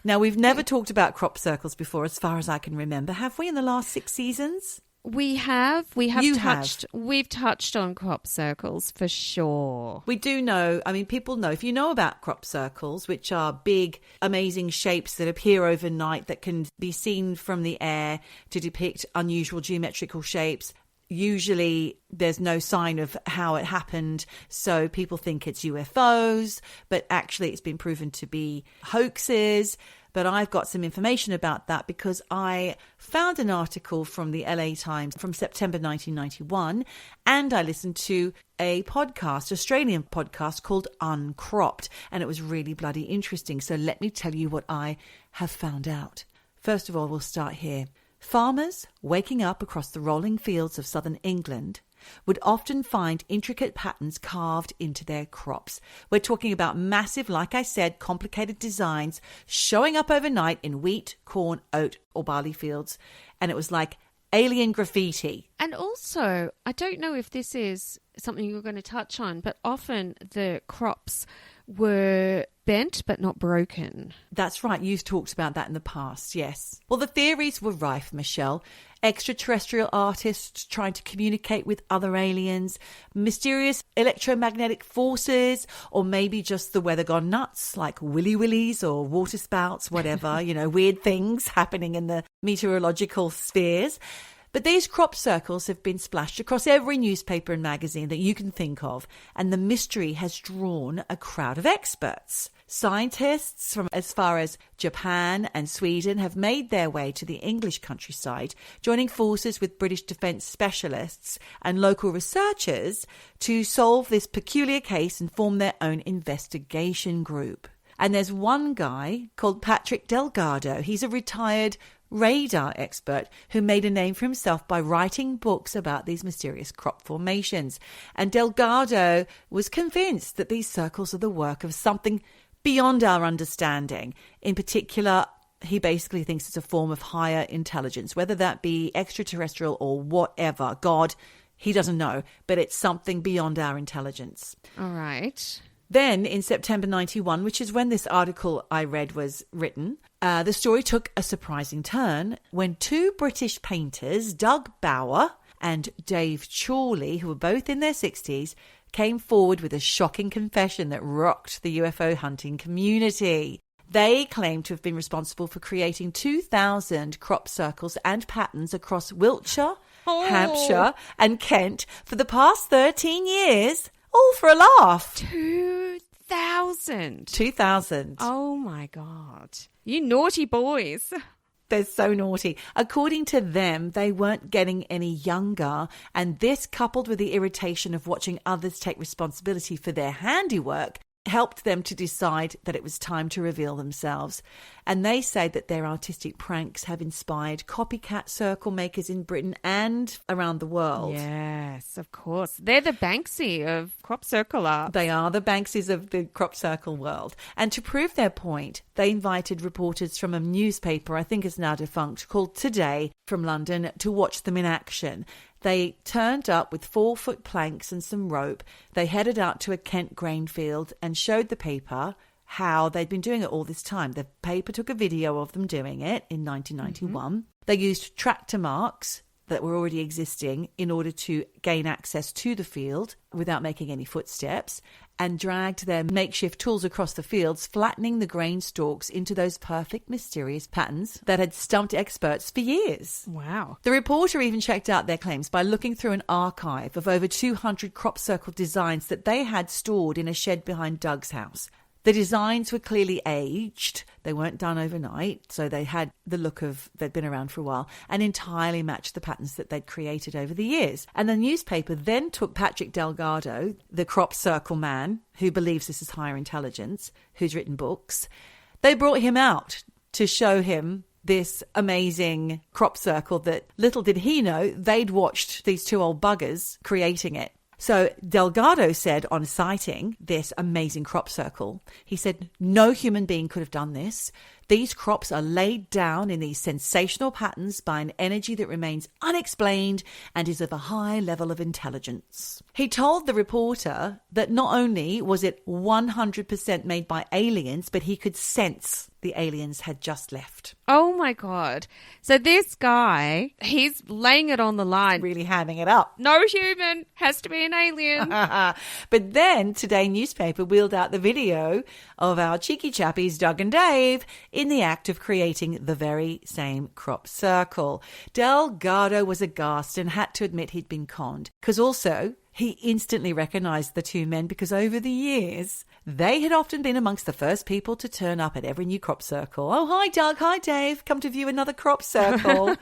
S1: Now, we've never talked about crop circles before, as far as I can remember. Have we in the last 6 seasons?
S3: We have
S1: You
S3: touched we've touched on crop circles for sure.
S1: We do know, I mean, people know, if you know about crop circles, which are big, amazing shapes that appear overnight that can be seen from the air to depict unusual geometrical shapes. Usually there's no sign of how it happened, so people think it's UFOs, but actually it's been proven to be hoaxes. But I've got some information about that because I found an article from the LA Times from September 1991, and I listened to a podcast, Australian podcast called Uncropped, and it was really bloody interesting. So let me tell you what I have found out. First of all, we'll start here. Farmers waking up across the rolling fields of southern England would often find intricate patterns carved into their crops. We're talking about massive, like I said, complicated designs showing up overnight in wheat, corn, oat, or barley fields. And it was like alien graffiti.
S3: And also, I don't know if this is something you're going to touch on, but often the crops were bent but not broken.
S1: That's right. You've talked about that in the past, yes. Well, the theories were rife, Michelle. Extraterrestrial artists trying to communicate with other aliens, mysterious electromagnetic forces, or maybe just the weather gone nuts, like willy willies or water spouts, whatever, weird things happening in the meteorological spheres. But these crop circles have been splashed across every newspaper and magazine that you can think of, and the mystery has drawn a crowd of experts. Scientists from as far as Japan and Sweden have made their way to the English countryside, joining forces with British defence specialists and local researchers to solve this peculiar case and form their own investigation group. And there's one guy called Patrick Delgado. He's a retired radar expert who made a name for himself by writing books about these mysterious crop formations. And Delgado was convinced that these circles are the work of something beyond our understanding. In particular, he basically thinks it's a form of higher intelligence, whether that be extraterrestrial or whatever. God, he doesn't know, but it's something beyond our intelligence.
S3: All right.
S1: Then in September 91, which is when this article I read was written, the story took a surprising turn when two British painters, Doug Bower and Dave Chorley, who were both in their 60s, came forward with a shocking confession that rocked the UFO hunting community. They claim to have been responsible for creating 2,000 crop circles and patterns across Wiltshire, Hampshire and Kent for the past 13 years. All for a laugh.
S3: 2,000.
S1: 2,000.
S3: Oh, my God. You naughty boys.
S1: They're so naughty. According to them, they weren't getting any younger. And this, coupled with the irritation of watching others take responsibility for their handiwork, helped them to decide that it was time to reveal themselves. And they say that their artistic pranks have inspired copycat circle makers in Britain and around the world.
S3: Yes, of course. They're the Banksy of crop circle art.
S1: They are the Banksys of the crop circle world. And to prove their point, they invited reporters from a newspaper, I think it's now defunct, called Today from London, to watch them in action. They turned up with 4-foot planks and some rope. They headed out to a Kent grain field and showed the paper how they'd been doing it all this time. The paper took a video of them doing it in 1991. Mm-hmm. They used tractor marks that were already existing in order to gain access to the field without making any footsteps, and dragged their makeshift tools across the fields, flattening the grain stalks into those perfect mysterious patterns that had stumped experts for years.
S3: Wow.
S1: The reporter even checked out their claims by looking through an archive of over 200 crop circle designs that they had stored in a shed behind Doug's house. The designs were clearly aged. They weren't done overnight, so they had the look of they'd been around for a while and entirely matched the patterns that they'd created over the years. And the newspaper then took Patrick Delgado, the crop circle man who believes this is higher intelligence, who's written books. They brought him out to show him this amazing crop circle that little did he know they'd watched these two old buggers creating it. So Delgado said on citing this amazing crop circle, he said, no human being could have done this. These crops are laid down in these sensational patterns by an energy that remains unexplained and is of a high level of intelligence. He told the reporter that not only was it 100% made by aliens, but he could sense the aliens had just left.
S3: Oh my God. So this guy, he's laying it on the line.
S1: Really hamming it up.
S3: No human, has to be an alien.
S1: But then Today newspaper wheeled out the video of our cheeky chappies Doug and Dave in the act of creating the very same crop circle. Delgado was aghast and had to admit he'd been conned, because also he instantly recognised the two men because over the years, they had often been amongst the first people to turn up at every new crop circle. Oh, hi, Doug. Hi, Dave. Come to view another crop circle.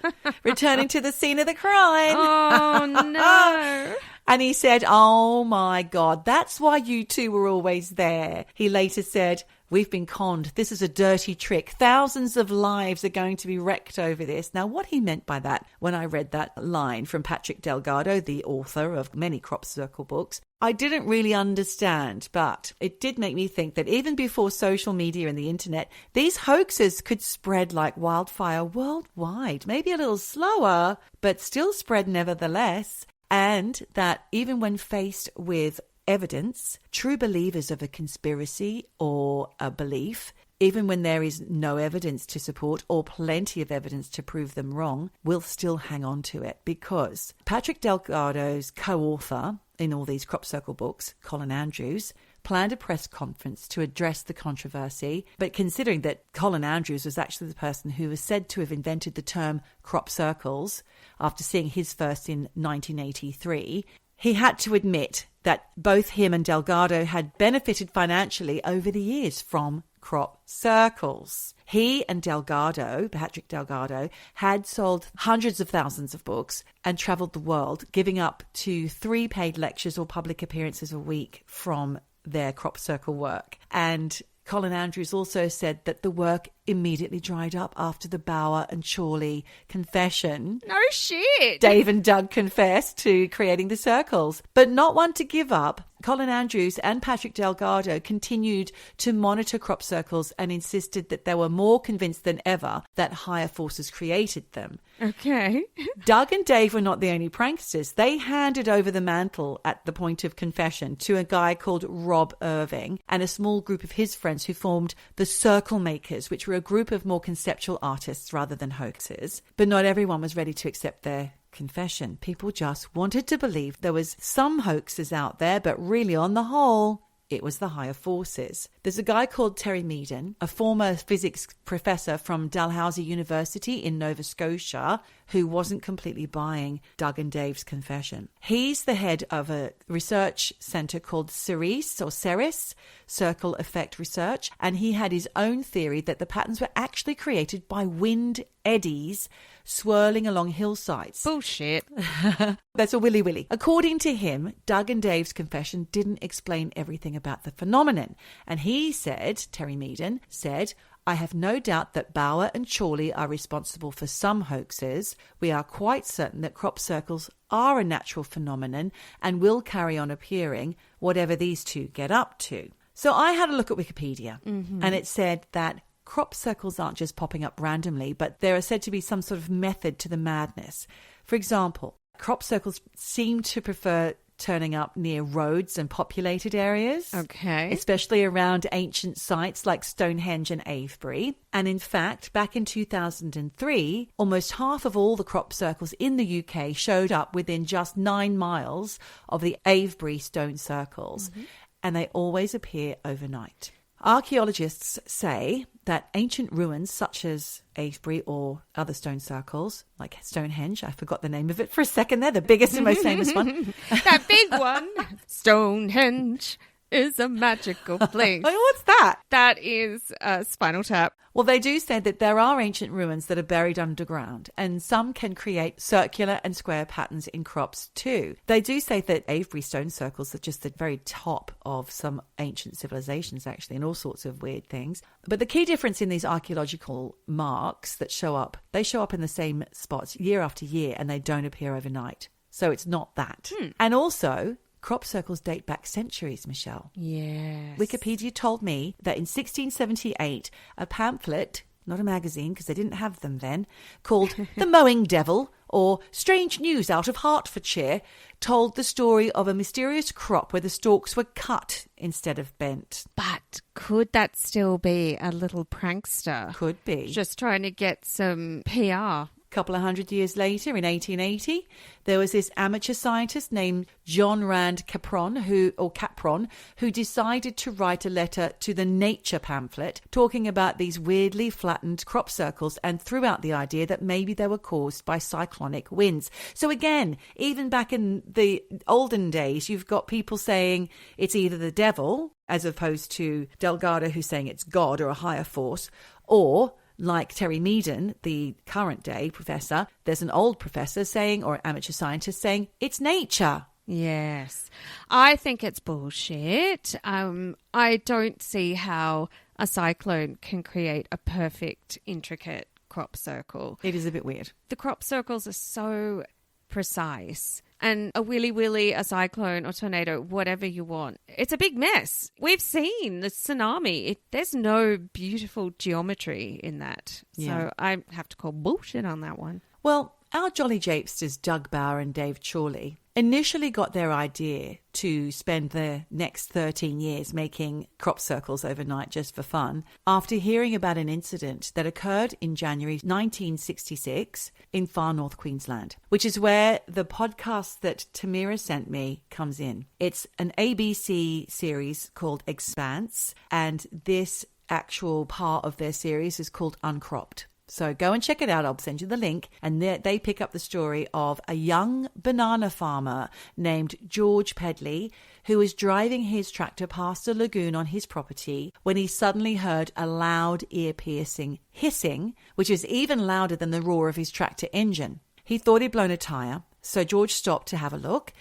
S1: Returning to the scene of the crime.
S3: Oh, no.
S1: And he said, oh, my God, that's why you two were always there. He later said, we've been conned. This is a dirty trick. Thousands of lives are going to be wrecked over this. Now, what he meant by that, when I read that line from Patrick Delgado, the author of many crop circle books, I didn't really understand, but it did make me think that even before social media and the internet, these hoaxes could spread like wildfire worldwide, maybe a little slower, but still spread nevertheless. And that even when faced with evidence, true believers of a conspiracy or a belief, even when there is no evidence to support or plenty of evidence to prove them wrong, will still hang on to it, because Patrick Delgado's co-author in all these crop circle books, Colin Andrews, planned a press conference to address the controversy. But considering that Colin Andrews was actually the person who was said to have invented the term crop circles after seeing his first in 1983, he had to admit that both him and Delgado had benefited financially over the years from crop circles. He and Delgado, Patrick Delgado, had sold hundreds of thousands of books and travelled the world, giving up to 3 paid lectures or public appearances a week from their crop circle work. And Colin Andrews also said that the work immediately dried up after the Bauer and Chorley confession.
S3: No shit.
S1: Dave and Doug confessed to creating the circles. But not one to give up, Colin Andrews and Patrick Delgado continued to monitor crop circles and insisted that they were more convinced than ever that higher forces created them.
S3: Okay.
S1: Doug and Dave were not the only pranksters. They handed over the mantle at the point of confession to a guy called Rob Irving and a small group of his friends who formed the Circle Makers, which were a group of more conceptual artists rather than hoaxers. But not everyone was ready to accept their confession. People just wanted to believe there was some hoaxes out there, but really on the whole, it was the higher forces. There's a guy called Terry Meaden, a former physics professor from Dalhousie University in Nova Scotia, who wasn't completely buying Doug and Dave's confession. He's the head of a research centre called CERES, Circle Effect Research, and he had his own theory that the patterns were actually created by wind eddies swirling along hillsides.
S3: Bullshit.
S1: That's a willy-willy. According to him, Doug and Dave's confession didn't explain everything about the phenomenon. And he said, Terry Meaden said, I have no doubt that Bauer and Chorley are responsible for some hoaxes. We are quite certain that crop circles are a natural phenomenon and will carry on appearing, whatever these two get up to. So I had a look at Wikipedia, and it said that crop circles aren't just popping up randomly, but there are said to be some sort of method to the madness. For example, crop circles seem to prefer turning up near roads and populated areas.
S3: Okay.
S1: Especially around ancient sites like Stonehenge and Avebury. And in fact, back in 2003, almost half of all the crop circles in the UK showed up within just 9 miles of the Avebury stone circles. And they always appear overnight. Archaeologists say that ancient ruins such as Avebury or other stone circles, like Stonehenge, I forgot the name of it for a second there, the biggest and most famous one.
S3: That big one. Stonehenge is a magical place.
S1: Oh, what's that?
S3: That is Spinal Tap.
S1: Well, they do say that there are ancient ruins that are buried underground, and some can create circular and square patterns in crops too. They do say that Avebury stone circles are just the very top of some ancient civilizations, actually, and all sorts of weird things. But the key difference in these archaeological marks that show up, they show up in the same spots year after year, and they don't appear overnight. So it's not that. And also, crop circles date back centuries, Michelle.
S3: Yes.
S1: Wikipedia told me that in 1678, a pamphlet not a magazine because they didn't have them then, called The Mowing Devil, or Strange News Out of Hertfordshire, told the story of a mysterious crop where the stalks were cut instead of bent.
S3: But could that still be a little prankster?
S1: Could be.
S3: Just trying to get some PR.
S1: Couple of hundred years later, in 1880, there was this amateur scientist named John Rand Capron, who decided to write a letter to the Nature pamphlet talking about these weirdly flattened crop circles, and threw out the idea that maybe they were caused by cyclonic winds. So again, even back in the olden days, you've got people saying it's either the devil, as opposed to Delgado, who's saying it's God or a higher force, or like Terry Meaden, the current day professor, there's an old professor saying, or amateur scientist saying, it's nature.
S3: Yes. I think it's bullshit. I don't see how a cyclone can create a perfect, intricate crop circle.
S1: It is a bit weird.
S3: The crop circles are so precise. And a willy-willy, a cyclone or tornado, whatever you want. It's a big mess. We've seen the tsunami. There's no beautiful geometry in that.
S1: Yeah.
S3: So I have to call bullshit on that one.
S1: Well, our jolly japesters Doug Bauer and Dave Chorley initially got their idea to spend the next 13 years making crop circles overnight just for fun after hearing about an incident that occurred in January 1966 in far north Queensland, which is where the podcast that Tamira sent me comes in. It's an ABC series called Expanse, and this actual part of their series is called Uncropped. So go and check it out. I'll send you the link. And they pick up the story of a young banana farmer named George Pedley, who was driving his tractor past a lagoon on his property when he suddenly heard a loud, ear-piercing hissing, which was even louder than the roar of his tractor engine. He thought he'd blown a tire, so George stopped to have a look.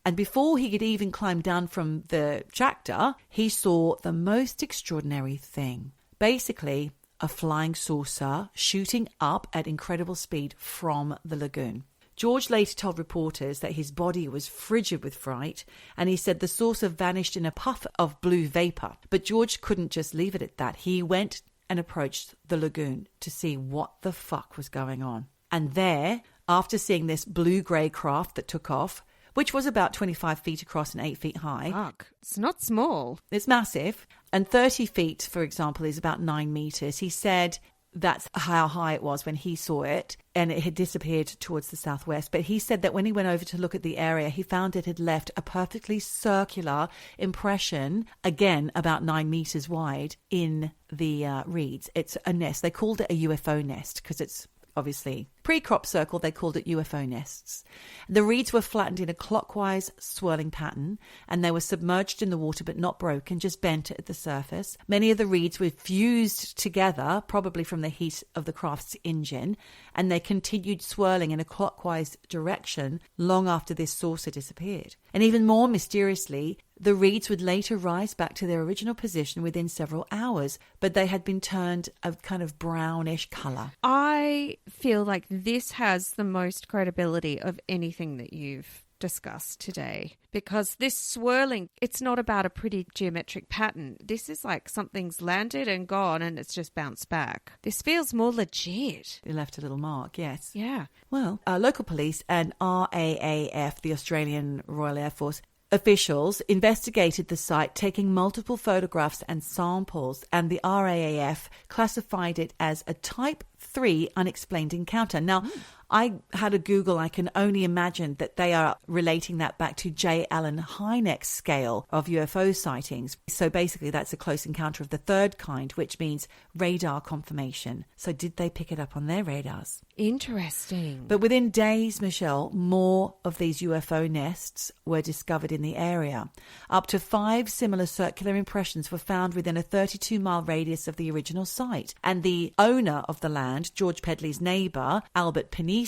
S1: And before he could even climb down from the tractor, he saw the most extraordinary thing. Basically, a flying saucer shooting up at incredible speed from the lagoon. George later told reporters that his body was frigid with fright, and he said the saucer vanished in a puff of blue vapor. But George couldn't just leave it at that. He went and approached the lagoon to see what the fuck was going on. And there, after seeing this blue-grey craft that took off, which was about 25 feet across and 8 feet high.
S3: Fuck. It's not small.
S1: It's massive. And 30 feet, for example, is about 9 meters. He said that's how high it was when he saw it, and it had disappeared towards the southwest. But he said that when he went over to look at the area, he found it had left a perfectly circular impression, again, about 9 meters wide, in the reeds. It's a nest. They called it a UFO nest because it's obviously pre-crop circle. They called it UFO nests. The reeds were flattened in a clockwise swirling pattern, and they were submerged in the water but not broken, just bent at the surface. Many of the reeds were fused together, probably from the heat of the craft's engine, and they continued swirling in a clockwise direction long after this saucer disappeared. And even more mysteriously, the reeds would later rise back to their original position within several hours, but they had been turned a kind of brownish colour.
S3: I feel like this has the most credibility of anything that you've discussed today, because this swirling, it's not about a pretty geometric pattern. This is like something's landed and gone and it's just bounced back. This feels more legit.
S1: It left a little mark, yes.
S3: Yeah.
S1: Well, local police and RAAF, the Australian Royal Air Force, officials investigated the site, taking multiple photographs and samples, and the RAAF classified it as a Type 3 unexplained encounter. Now, I had a Google. I can only imagine that they are relating that back to J. Allen Hynek's scale of UFO sightings. So basically, that's a close encounter of the third kind, which means radar confirmation. So did they pick it up on their radars?
S3: Interesting.
S1: But within days, Michelle, more of these UFO nests were discovered in the area. Up to 5 similar circular impressions were found within a 32-mile radius of the original site. And the owner of the land, George Pedley's neighbour, Albert Panisi,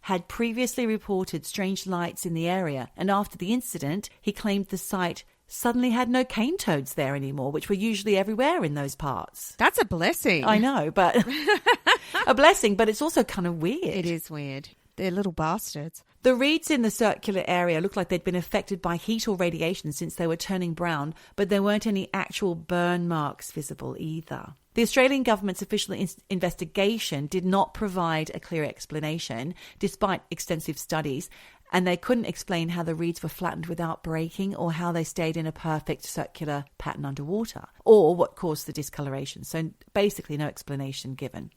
S1: had previously reported strange lights in the area. And after the incident, he claimed the site suddenly had no cane toads there anymore, which were usually everywhere in those parts.
S3: That's a blessing.
S1: I know, but a blessing, but it's also kind of weird.
S3: It is weird. They're little bastards.
S1: The reeds in the circular area looked like they'd been affected by heat or radiation since they were turning brown, but there weren't any actual burn marks visible either. The Australian government's official investigation did not provide a clear explanation, despite extensive studies, and they couldn't explain how the reeds were flattened without breaking or how they stayed in a perfect circular pattern underwater, or what caused the discoloration. So basically no explanation given.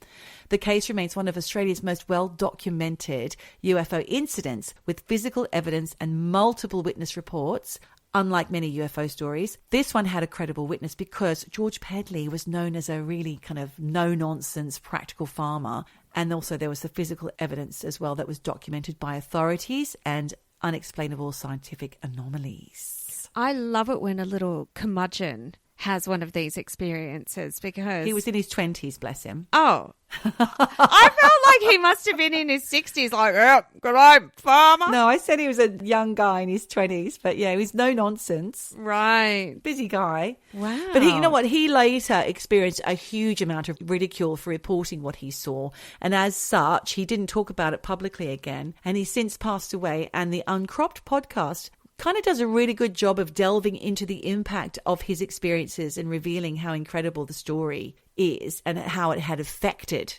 S1: The case remains one of Australia's most well-documented UFO incidents, with physical evidence and multiple witness reports. Unlike many UFO stories, this one had a credible witness because George Pedley was known as a really kind of no-nonsense practical farmer. And also there was the physical evidence as well that was documented by authorities and unexplainable scientific anomalies.
S3: I love it when a little curmudgeon has one of these experiences because...
S1: He was in his 20s, bless him.
S3: Oh. I felt like he must have been in his 60s, like, yeah, good day, farmer.
S1: No, I said he was a young guy in his 20s, but yeah, he was no nonsense.
S3: Right.
S1: Busy guy.
S3: Wow.
S1: But you know what? He later experienced a huge amount of ridicule for reporting what he saw. And as such, he didn't talk about it publicly again. And he's since passed away. And the Uncropped podcast kind of does a really good job of delving into the impact of his experiences and revealing how incredible the story is and how it had affected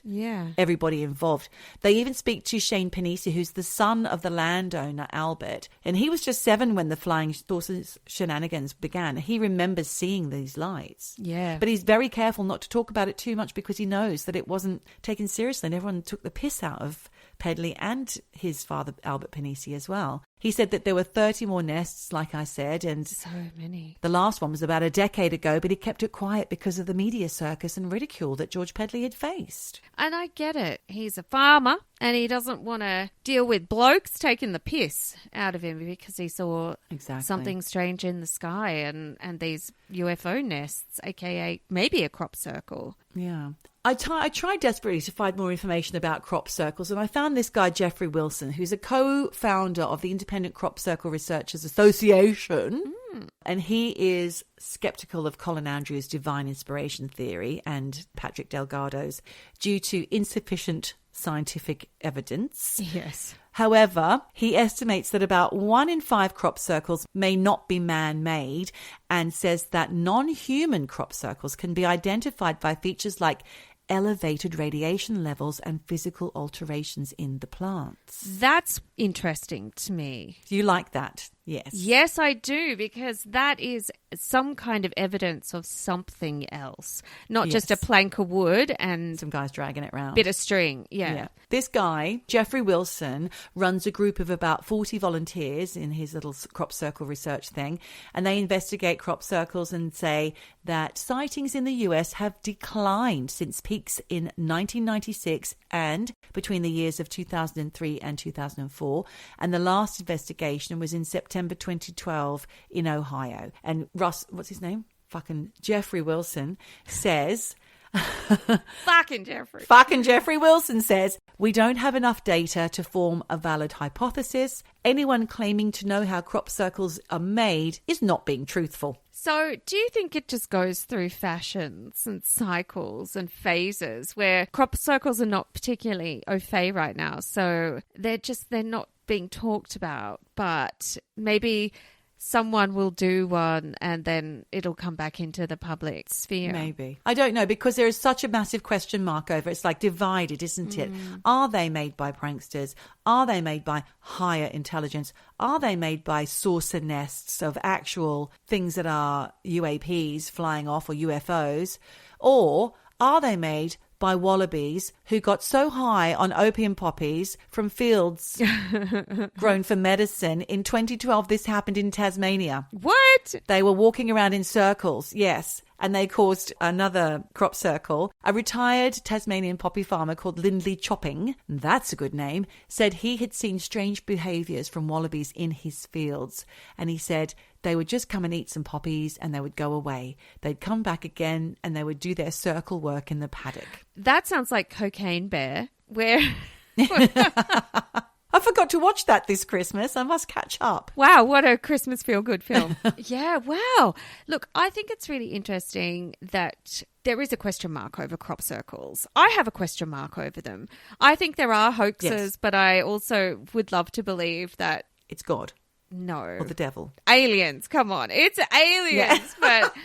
S1: everybody involved. They even speak to Shane Panisi, who's the son of the landowner Albert, and he was just 7 when the flying saucers shenanigans began. He remembers seeing these lights.
S3: Yeah.
S1: But he's very careful not to talk about it too much because he knows that it wasn't taken seriously and everyone took the piss out of Pedley and his father, Albert Panisi, as well. He said that there were 30 more nests, like I said, and
S3: so many.
S1: The last one was about a decade ago, but he kept it quiet because of the media circus and ridicule that George Pedley had faced.
S3: And I get it. He's a farmer and he doesn't want to deal with blokes taking the piss out of him because he saw something strange in the sky and these UFO nests, aka maybe a crop circle.
S1: Yeah. I tried desperately to find more information about crop circles, and I found this guy, Jeffrey Wilson, who's a co-founder of the Independent Crop Circle Researchers Association. And he is skeptical of Colin Andrews' divine inspiration theory and Patrick Delgado's due to insufficient scientific evidence.
S3: Yes.
S1: However, he estimates that about 1 in 5 crop circles may not be man-made and says that non-human crop circles can be identified by features like elevated radiation levels and physical alterations in the plants.
S3: That's interesting to me.
S1: Do you like that? Yes.
S3: Yes, I do, because that is some kind of evidence of something else, not just a plank of wood and
S1: some guys dragging it around.
S3: Bit of string, yeah.
S1: This guy, Jeffrey Wilson, runs a group of about 40 volunteers in his little crop circle research thing, and they investigate crop circles and say that sightings in the US have declined since peaks in 1996 and between the years of 2003 and 2004, and the last investigation was in September 2012 in Ohio. And Russ, what's his name? Fucking Jeffrey Wilson says...
S3: Fucking
S1: Jeffrey Wilson says, we don't have enough data to form a valid hypothesis. Anyone claiming to know how crop circles are made is not being truthful.
S3: So do you think it just goes through fashions and cycles and phases where crop circles are not particularly au fait right now? So they're not being talked about, but maybe someone will do one and then it'll come back into the public sphere.
S1: Maybe. I don't know, because there is such a massive question mark over it. It's like divided, isn't it? Are they made by pranksters? Are they made by higher intelligence? Are they made by saucer nests of actual things that are UAPs flying off or UFOs? Or are they made by wallabies who got so high on opium poppies from fields grown for medicine? In 2012, this happened in Tasmania.
S3: What?
S1: They were walking around in circles, yes, and they caused another crop circle. A retired Tasmanian poppy farmer called Lindley Chopping, that's a good name, said he had seen strange behaviours from wallabies in his fields. And he said they would just come and eat some poppies and they would go away. They'd come back again and they would do their circle work in the paddock.
S3: That sounds like Cocaine Bear, where...
S1: I forgot to watch that this Christmas. I must catch up.
S3: Wow, what a Christmas feel-good film. Yeah, wow. Look, I think it's really interesting that there is a question mark over crop circles. I have a question mark over them. I think there are hoaxes,
S1: Yes.
S3: but I also would love to believe that
S1: It's God
S3: no.
S1: or the devil.
S3: Aliens, come on. It's aliens, but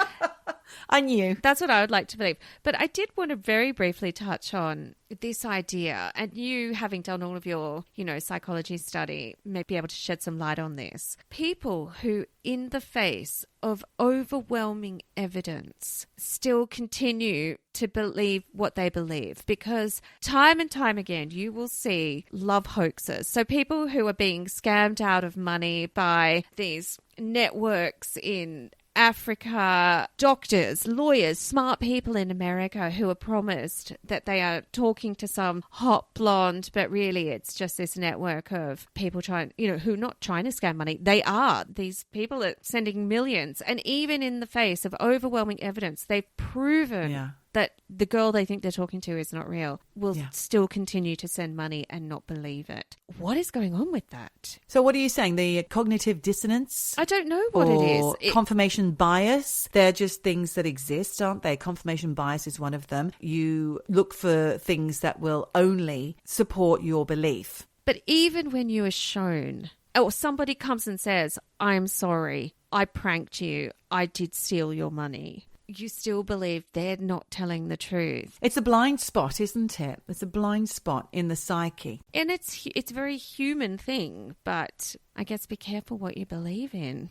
S1: I knew.
S3: that's what I would like to believe. But I did want to very briefly touch on this idea, and you having done all of your, psychology study, may be able to shed some light on this. People who, in the face of overwhelming evidence, still continue to believe what they believe, because time and time again, you will see love hoaxes. So people who are being scammed out of money by these networks in Africa, doctors, lawyers, smart people in America who are promised that they are talking to some hot blonde, but really it's just this network of people trying, who are not trying to scam money. They are. These people are sending millions. And even in the face of overwhelming evidence, they've proven that the girl they think they're talking to is not real, will still continue to send money and not believe it. What is going on with that?
S1: So what are you saying? The cognitive dissonance?
S3: I don't know what it is.
S1: Confirmation bias? They're just things that exist, aren't they? Confirmation bias is one of them. You look for things that will only support your belief.
S3: But even when you are shown, or somebody comes and says, I'm sorry, I pranked you, I did steal your money, you still believe they're not telling the truth.
S1: It's a blind spot, isn't it? It's a blind spot in the psyche.
S3: And it's a very human thing, but I guess be careful what you believe in.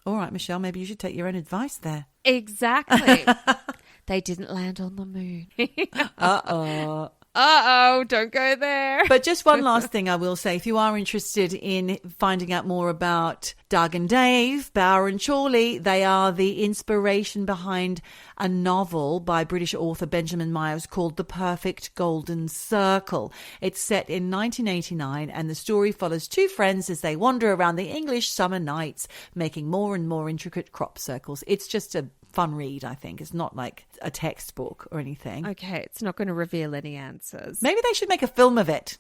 S1: All right, Michelle, maybe you should take your own advice there.
S3: Exactly. They didn't land on the moon.
S1: Uh-oh.
S3: Uh-oh, don't go there.
S1: But just one last thing I will say. If you are interested in finding out more about Doug and Dave, Bauer and Chorley, they are the inspiration behind a novel by British author Benjamin Myers called The Perfect Golden Circle. It's set in 1989 and the story follows two friends as they wander around the English summer nights, making more and more intricate crop circles. It's just a fun read, I think. It's not like a textbook or anything.
S3: Okay, it's not going to reveal any answers.
S1: Maybe they should make a film of it.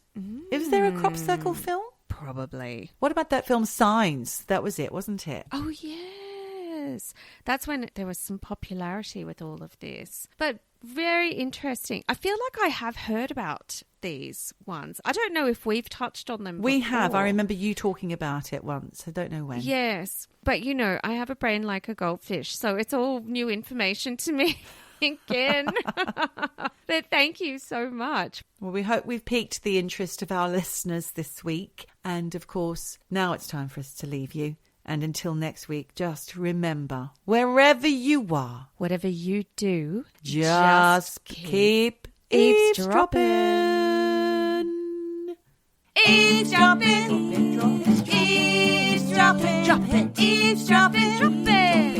S1: Is there a crop circle film?
S3: Probably.
S1: What about that film Signs? That was it, wasn't it?
S3: Oh, yes. That's when there was some popularity with all of this. But very interesting. I feel like I have heard about these ones. I don't know if we've touched on them
S1: We
S3: before.
S1: have. I remember you talking about it once. I don't know when.
S3: Yes. But, I have a brain like a goldfish, so it's all new information to me again. But thank you so much.
S1: Well, we hope we've piqued the interest of our listeners this week. And, of course, now it's time for us to leave you. And until next week, just remember, wherever you are,
S3: Whatever you do,
S1: just keep eavesdropping.
S2: Eavesdropping. Eavesdropping. Eavesdropping. Eavesdropping.